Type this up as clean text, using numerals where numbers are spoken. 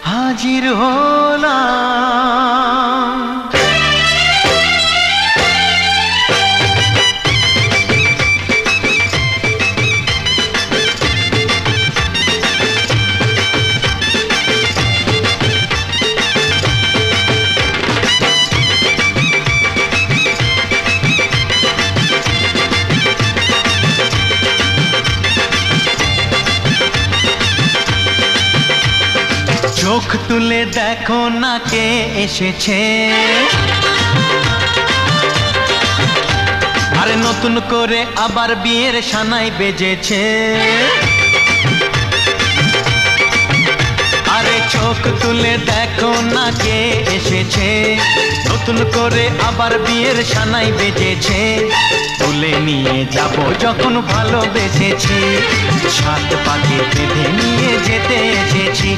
হাজির হলাম। চোখ তুলে দেখো না কে এসেছে, আরে নতুন করে আবার বিয়ের সানাই বেজেছে। আরে চোখ তুলে দেখো না কে এসেছে, নতুন করে আবার বিয়ের সানাই বেজেছে। তুলে নিয়ে যাব যখন ভালোবেসেছি, সাত পাকে বেঁধে নিয়ে যেতে এসেছি।